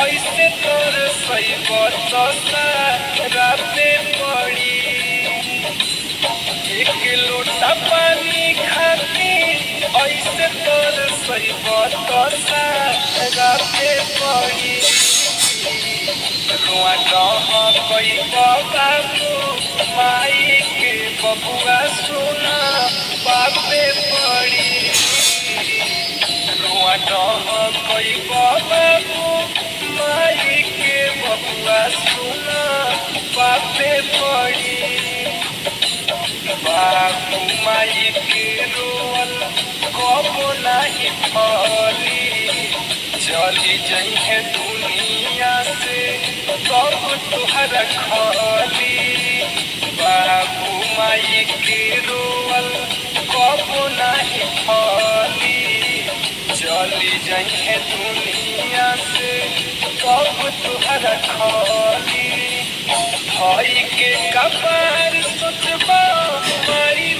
ऐसे तोर सही बतसा राते पड़ी। एक लोटा पानी खाती ऐसे तोर सही बतसा राते पड़ी। रुआ डह कई बाबू माई के बबुआ सुना बापे पड़ी। रुआ डह कई बाबू माई के बबुआ सुना बापे पड़ी। बाबू माई के रोल कबो नहीं फली चली जइहे दुनिया से सब तुहरा खली। बाबू माई के रोल कबो नहीं फली चली जइहे दुनिया से सब तुहरा खली। भाई के कपार सोचबा माई